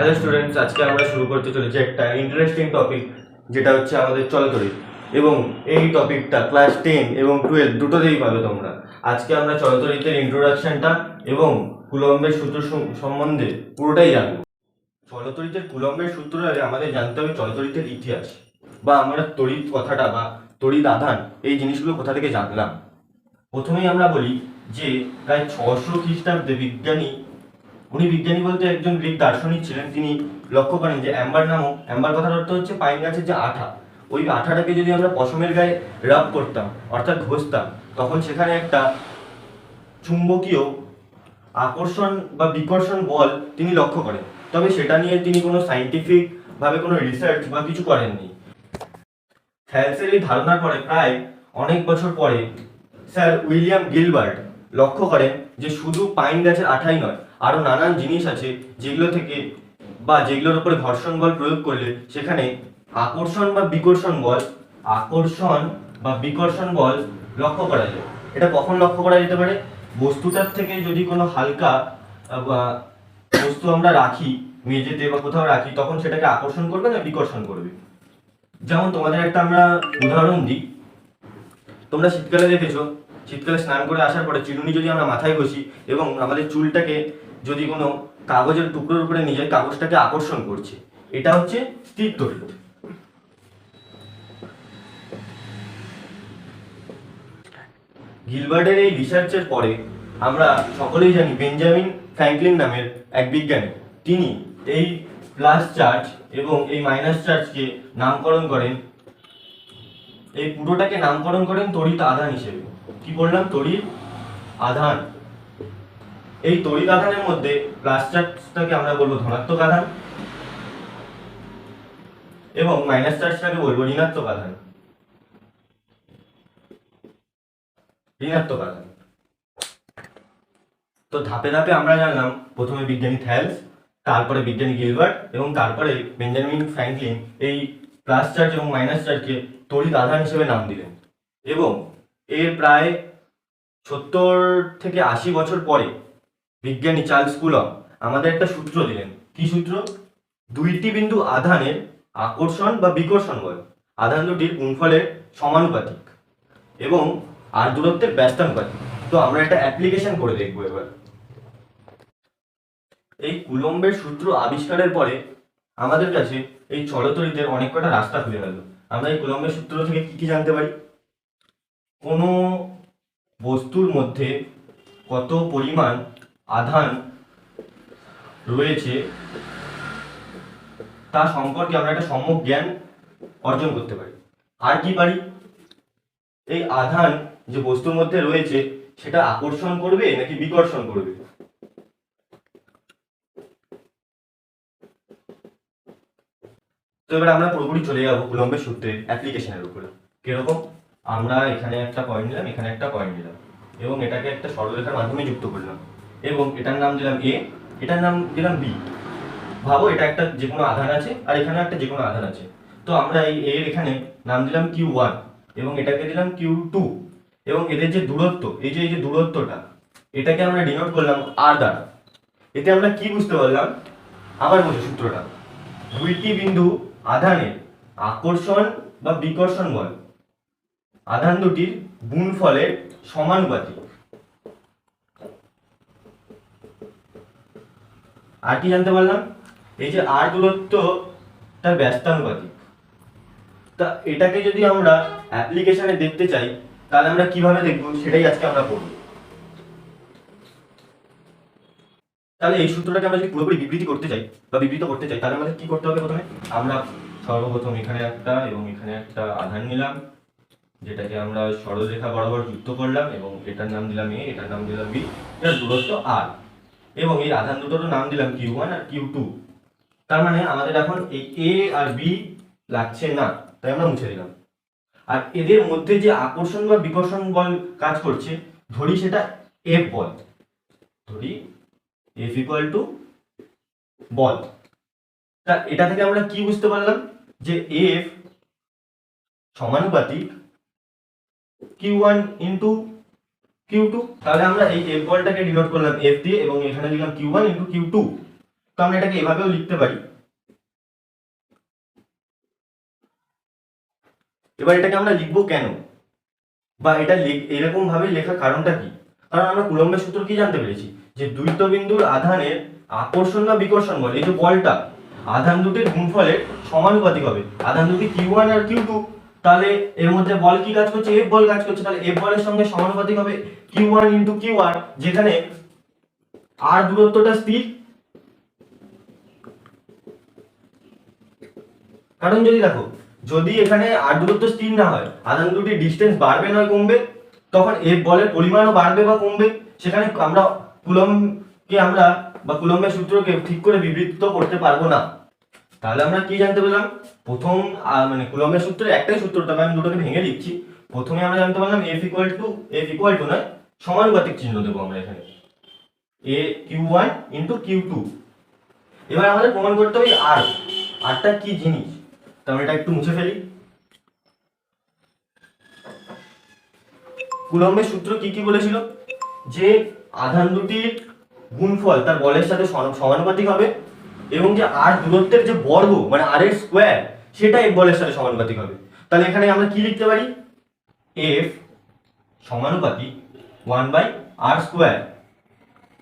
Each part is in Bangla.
হ্যালো স্টুডেন্টস, আজকে আমরা শুরু করতে চলেছি একটা ইন্টারেস্টিং টপিক, যেটা হচ্ছে আমাদের চলতরিৎ। এবং এই টপিকটা ক্লাস 10 এবং 12 দুটোতেই পাবে তোমরা। আজকে আমরা চলতরিতের ইন্ট্রোডাকশনটা এবং কুলম্বের সূত্র সম্বন্ধে পুরোটাই জানবো। চলতরিতের কুলম্বের সূত্র আগে আমাদের জানতে হবে চলতরিতের ইতিহাস, বা আমরা তড়িৎ কথাটা বা তড়িৎ আধান এই জিনিসগুলো কোথা থেকে জানলাম। প্রথমেই আমরা বলি যে প্রায় 600 খ্রিস্টাব্দে বিজ্ঞানী বলতে একজন গ্রিক দার্শনিক ছিলেন। তিনি লক্ষ্য করেন যে অ্যাম্বার কথার অর্থ হচ্ছে পাইন গাছের যে আঠা, ওই আঠাটাকে যদি আমরা পশমের গায়ে রাব করতাম অর্থাৎ ঘষতাম, তখন সেখানে একটা চুম্বকীয় আকর্ষণ বা বিকর্ষণ বল তিনি লক্ষ্য করেন। তবে সেটা নিয়ে তিনি কোনো সাইন্টিফিক ভাবে কোনো রিসার্চ বা কিছু করেননি। থ্যালসের এই ধারণার পরে প্রায় অনেক বছর পরে স্যার উইলিয়াম গিলবার্ট লক্ষ্য করেন যে শুধু পাইন গাছের আঠাই নয়, আরও নানান জিনিস আছে যেগুলোর উপরে ঘর্ষণ বল প্রয়োগ করলে সেখানে আকর্ষণ বা বিকর্ষণ বল লক্ষ্য করা যায়। এটা কখন লক্ষ্য করা যেতে পারে? বস্তুটার থেকে যদি কোনো হালকা বস্তু আমরা রাখি মেঝেতে বা কোথাও রাখি, তখন সেটাকে আকর্ষণ করবে না বিকর্ষণ করবে। যেমন তোমাদের একটা আমরা উদাহরণ দিই। তোমরা শীতকালে দেখেছো, শীতকালে স্নান করে আসার পরে চিরুনি যদি আমরা মাথায় ঘষি এবং আমাদের চুলটাকে যদি কোনো কাগজের টুকরোর উপরে নিয়ে যায়, কাগজটাকে আকর্ষণ করছে। এটা হচ্ছে স্থির তড়িৎ। গিলবার্টের এই রিসার্চের পরে আমরা সকলেই জানি বেঞ্জামিন ফ্র্যাঙ্কলিন নামের এক বিজ্ঞানী, তিনি এই প্লাস চার্জ এবং এই মাইনাস চার্জকে নামকরণ করেন, এই পুরোটাকে নামকরণ করেন তড়িৎ আধান হিসেবে। কি বললাম? তড়িৎ আধান। এই তড়িৎ আধানের মধ্যে প্লাস চার্জটাকে আমরা বলবো ধনাত্মক আধান এবং মাইনাস চার্জটাকে বলবো ঋণাত্মক আধান। তো ধাপে ধাপে আমরা জানলাম, প্রথমে বিজ্ঞানী থ্যালস, তারপরে বিজ্ঞানী গিলবার্ট এবং তারপরে বেঞ্জামিন ফ্র্যাঙ্কলিন এই প্লাস চার্জ এবং মাইনাস চার্জকে তড়িৎ আধান হিসেবে নাম দিলেন। এবং এর প্রায় 70 থেকে 80 বছর পরে বিজ্ঞানী চার্লস কুলম্ব আমাদের একটা সূত্র দিলেন। কি সূত্র? দুইটি বিন্দু আধানের আকর্ষণ বা বিকর্ষণ বল আধান দুটির গুণফলের সমানুপাতিক এবং আর দূরত্বের ব্যস্তানুপাতিক। তো আমরা এটা অ্যাপ্লিকেশন করে দেখবো এবার। এই কুলম্বের সূত্র আবিষ্কারের পরে আমাদের কাছে এই চলতরিতের অনেক কটা রাস্তা খুলে গেল। আমরা এই কুলম্বের সূত্র থেকে কি কি জানতে পারি? কোনো বস্তুর মধ্যে কত পরিমাণ আধান রয়েছে তা সম্পর্কে আমরা একটা সম্যক জ্ঞান অর্জন করতে পারি। আর কি পারি? এই আধান যে বস্তুর মধ্যে রয়েছে সেটা আকর্ষণ করবে নাকি বিকর্ষণ করবে। তো এবার আমরা পুরোপুরি চলে যাবো কুলম্বের সূত্রের অ্যাপ্লিকেশনের উপরে। কিরকম? আমরা এখানে একটা পয়েন্ট নিলাম, এখানে একটা পয়েন্ট নিলাম এবং এটাকে একটা সরলরেখার মাধ্যমে যুক্ত করলাম এবং এটার নাম দিলাম এ, এটার নাম দিলাম বি। ভাবো এটা একটা যে কোনো আধান আছে আর এখানে একটা যে কোনো আধান আছে। তো আমরা এই এর এখানে নাম দিলাম Q1 এবং এটাকে দিলাম Q2 এবং এদের যে দূরত্ব, এই যে দূরত্বটা, এটাকে আমরা ডিনোট করলাম R দ্বারা। এতে আমরা কি বুঝতে পারলাম? আবার বলি সূত্রটা। দুইটি বিন্দু আধানের আকর্ষণ বা বিকর্ষণ বল আধান দুটির গুণফলের সমানুপাতিক। আর কি জানতে পারলাম? এই যে আর দূরত্ব তার ব্যস্তানুপাতিক। তা এটাকে যদি আমরা অ্যাপ্লিকেশনে দেখতে চাই তাহলে আমরা কিভাবে দেখব সেটাই আজকে আমরা পড়ব। তাহলে এই সূত্রটাকে আমরা যদি পুরোপুরি বিবৃত করতে চাই তাহলে আমাদের কি করতে হবে? প্রথমে আমরা সর্বপ্রথম এখানে একটা এবং এখানে একটা আধান নিলাম, যেটাকে আমরা সরলরেখা বরাবর যুক্ত করলাম এবং এটার নাম দিলাম এ, এটার নাম দিলাম বি, এটার দূরত্ব আর এবং এই আধান দুটোর নাম দিলাম Q1 আর Q2। তার মানে আমাদের এখন এই এ আর বি লাগছে না, তাই আমরা মুছে দিলাম। আর এদের মধ্যে যে আকর্ষণ বা বিকর্ষণ বল কাজ করছে, ধরি সেটা F বল, ধরি F ইকুয়াল টু বল। তা এটা থেকে আমরা কি বুঝতে পারলাম? যে F সমানুপাতিক Q1 ইন্টু Q2। তাহলে আমরা এই F বলটাকে ডিনোট করলাম F দিয়ে এবং এখানে লিখলাম Q1 ইন্টু Q2। তো আমরা এটাকে এভাবেও লিখতে পারি। এবার এটাকে আমরা লিখবো কেন, বা এটা এরকম ভাবে লেখার কারণটা কি? কারণ আমরা কুলম্বের সূত্র কি জানতে পেরেছি, যে দ্বৈত বিন্দুর আধানের আকর্ষণ বা বিকর্ষণ বল, এই যে বলটা আধান দুটির গুণফলের সমানুপাতিক হবে। আধান দুটি Q1 আর Q2, তাহলে এর মধ্যে বল কি কাজ করছে, F বল কাজ করছে, তাহলে F বলের সঙ্গে সমানুপাতিক হবে Q1 ইন্টু QR, যেখানে আর দূরত্বটা স্থির। কারণ যদি দেখো, যদি এখানে আর দূরত্ব স্থির না হয়, আধান দুটির ডিসটেন্স বাড়বে নয় কমবে, তখন F বলের পরিমাণও বাড়বে বা কমবে। সেখানে আমরা কুলম্বকে আমরা বা কুলম্বের সূত্রকে ঠিক করে বিবৃত করতে পারবো না। তাহলে আমরা কি জানতে পেলাম, প্রথম মানে কুলম্বের সূত্রের একটাই সূত্র, তবে আমি দুটোকে ভেঙে দিচ্ছি। প্রথমে আমরা জানতে পারলাম F ইকুয়াল টু নয়, সমানুপাতিক চিহ্ন দেবো আমরা এখানে, Q1 ইন্টু Q2। এবার আমাদের প্রমাণ করতে হবে আরটা কি জিনিস। তো আমরা এটা একটু মুছে ফেলি। কুলম্বের সূত্র কি কি বলেছিল, যে আধান দুটির গুণফল তার বলের সাথে সমানুপাতিক হবে, এবং যে আর দূরত্বের যে বর্গ মানে আর এর স্কোয়ার, সেটা F বলের সাথে সমানুপাতিক হবে। তাহলে এখানে আমরা কি লিখতে পারি, F সমানুপাতিক 1/r²।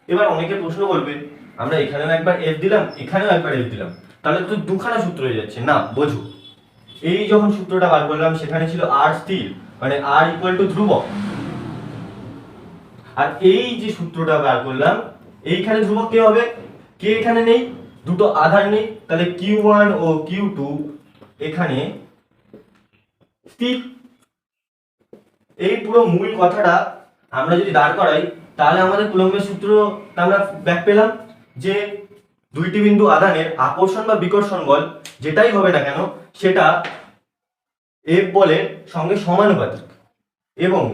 এবার অনেকে প্রশ্ন করবে, আমরা এখানেও একবার F দিলাম, এখানেও একবার F দিলাম, তাহলে তো দুখানা সূত্র হয়ে যাচ্ছে। না, বোঝো, এই যখন সূত্রটা বার করলাম সেখানে ছিল r স্থির, মানে r ইকুয়াল টু ধ্রুবক, আর এই যে সূত্রটা বার করলাম এইখানে ধ্রুবক কে হবে, কে এখানে নেই, দুটো আধার নেই, তাহলে Q1 ও Q2 এখানে স্থির। এই পুরো মূল কথাটা আমরা যদি দাঁড় করাই, তাহলে আমাদের কুলম্বের সূত্র আমরা ব্যাক পেলাম, যে দুইটি বিন্দু আধানের আকর্ষণ বা বিকর্ষণ বল যেটাই হবে না কেন, সেটা F বলের সঙ্গে সমানুপাতিক, এবং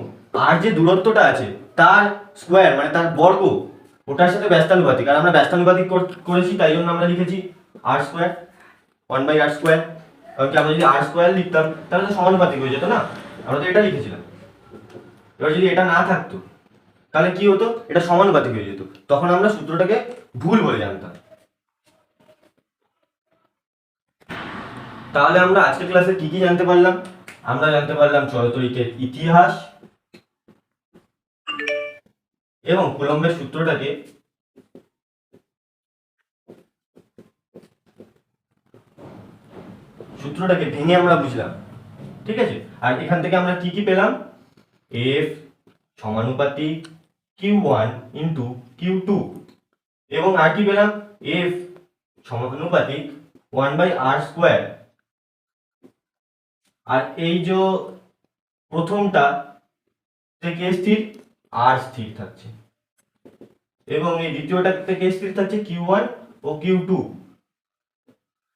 আর যে দূরত্বটা আছে তার স্কোয়ার মানে তার বর্গ, ওটার সাথে ব্যস্তানুপাতিক। আর আমরা ব্যস্তানুপাতিক করেছি, তাই জন্য আমরা লিখেছি r², 1/r²। কারণ কি, আমরা যদি r² লিখতাম তাহলে তো সমানুপাতিক হয়ে যেত না, আমরা তো এটা লিখেছিলাম। এবার যদি এটা না থাকতো তাহলে কি হতো, এটা সমানুপাতিক হয়ে যেত, তখন আমরা সূত্রটাকে ভুল বলে জানতাম। তাহলে আমরা আজকের ক্লাসে কি কি জানতে পারলাম, আমরা জানতে পারলাম চলতরিকের ইতিহাস, এবং কুলম্বের সূত্রটাকে ভেঙে আমরা বুঝলাম, ঠিক আছে। আর এখান থেকে আমরা কি কি পেলাম, F সমানুপাতিক Q1 ইন্টু Q2, এবং আর কি পেলাম, F সমানুপাতিক 1/r²। আর এই যে প্রথমটা থেকে স্থির, r স্থির থাকছে, এবং এই দ্বিতীয়টা থেকে স্থির থাকছে Q1 ও Q2।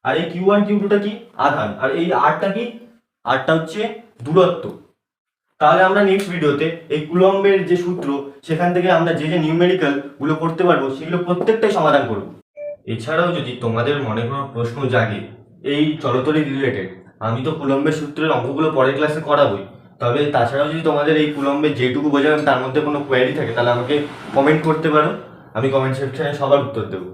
আর এই Q1 Q2টা কি, আধান, আর এই rটা কি, rটা হচ্ছে দূরত্ব। তাহলে আমরা নেক্সট ভিডিওতে এই কুলম্বের যে সূত্র, সেখান থেকে আমরা যে যে নিউমেরিক্যাল গুলো করতে পারবো সেগুলো প্রত্যেকটাই সমাধান করব। এছাড়াও যদি তোমাদের মনে কোনো প্রশ্ন জাগে এই চলতরিৎ রিলেটেড, আমি তো কুলম্বের সূত্রের অঙ্কগুলো পরের ক্লাসে করাবোই, তবে তাছাড়াও যদি তোমাদের এই কুলম্বের যেটুকু বোঝাবেন তার মধ্যে কোনো কোয়ারি থাকে, তাহলে আমাকে কমেন্ট করতে পারো, আমি কমেন্ট সেকশনে সবার উত্তর দেবো।